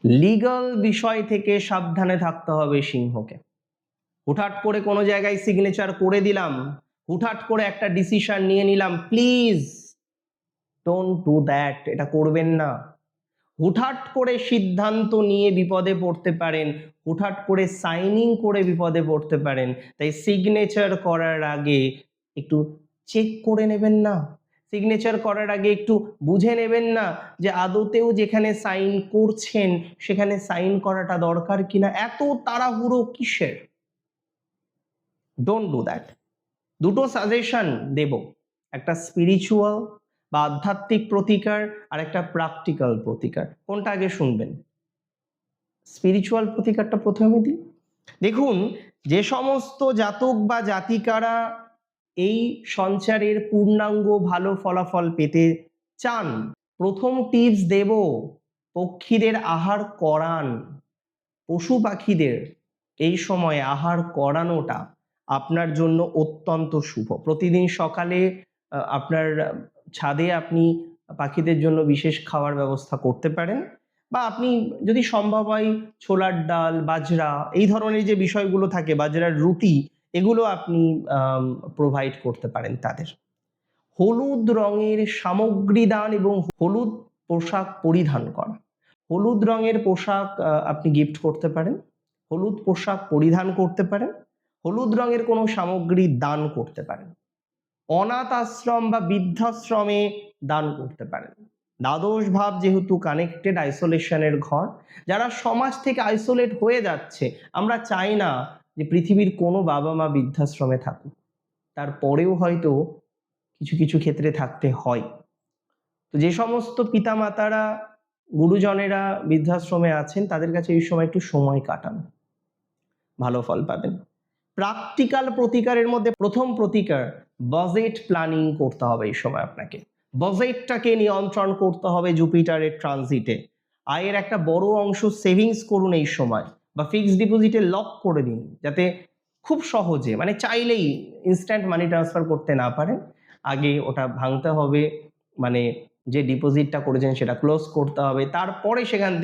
Legal বিষয় থেকে সাবধানে থাকতে হবে সিংহকে। হুটহাট করে কোনো জায়গায় সিগনেচার করে দিলাম, হুটহাট করে একটা ডিসিশন নিয়ে নিলাম, প্লিজ ডোন্ট ডু দ্যাট, এটা করবেন না। হুটহাট করে সিদ্ধান্ত নিয়ে বিপদে পড়তে পারেন, হুটহাট করে সাইনিং করে বিপদে পড়তে পারেন। তাই সিগনেচার করার আগে একটু চেক করে নেবেন না? সিগনেচার করার আগে একটু বুঝে নেবেন না যে আদতেও যেখানে সাইন করছেন সেখানে সাইন করাটা দরকার কিনা? এত তাড়াহুড়ো কিসের? Don't do that. দুটো সাজেশন দেব, একটা স্পিরিচুয়াল বা আধ্যাত্মিক প্রতিকার আর একটা প্র্যাকটিক্যাল প্রতিকার। কোনটা আগে শুনবেন? স্পিরিচুয়াল প্রতিকারটা প্রথমে দিই। দেখুন, যে সমস্ত জাতক বা জাতিকারা এই সঞ্চারের পূর্ণাঙ্গ ভালো ফলাফল পেতে চান, প্রথম টিপস দেব, পক্ষীদের আহার করান। পশু পাখিদের এই সময় আহার করানোটা আপনার জন্য অত্যন্ত শুভ। প্রতিদিন সকালে আপনার ছাদে আপনি পাখিদের জন্য বিশেষ খাওয়ার ব্যবস্থা করতে পারেন, বা আপনি যদি সম্ভব হয় ছোলার ডাল, বাজরা, এই ধরনের যে বিষয়গুলো থাকে, বাজরার রুটি, এগুলো আপনি প্রোভাইড করতে পারেন তাদের। হলুদ রঙের সামগ্রী দান এবং হলুদ পোশাক পরিধান করা। হলুদ রঙের পোশাক আপনি গিফট করতে পারেন, হলুদ পোশাক পরিধান করতে পারেন, হলুদ রঙের কোনো সামগ্রী দান করতে পারেন। অনাথ আশ্রম বা বৃদ্ধাশ্রমে দান করতে পারেন। দ্বাদশ ভাব যেহেতু কানেক্টেড আইসোলেশনের ঘর, যারা সমাজ থেকে আইসোলেট হয়ে যাচ্ছে, আমরা চাই না যে পৃথিবীর কোনো বাবা মা বৃদ্ধাশ্রমে থাকুক, তারপরেও হয়তো কিছু কিছু ক্ষেত্রে থাকতে হয়। তো যে সমস্ত পিতামাতারা, গুরুজনেরা বৃদ্ধাশ্রমে আছেন, তাদের কাছে এই সময় একটু সময় কাটান, ভালো ফল পাবেন। প্র্যাকটিক্যাল প্রতিকারের মধ্যে প্রথম প্রতিকার, বাজেট প্ল্যানিং করতে হবে এই সময় আপনাকে। বাজেটটাকে নিয়ন্ত্রণ করতে হবে জুপিটারের ট্রানজিটে। আয়ের একটা বড় অংশ সেভিংস করুন এই সময়, বা ফিক্সড ডিপোজিটে লক করে দিন, যাতে খুব সহজে, মানে চাইলেই ইনস্ট্যান্ট মানি ট্রান্সফার করতে না পারেন। আগে ওটা ভাঙতে হবে, মানে যে ডিপোজিটটা করেছেন সেটা ক্লোজ করতে হবে, তারপরে সেখান থেকে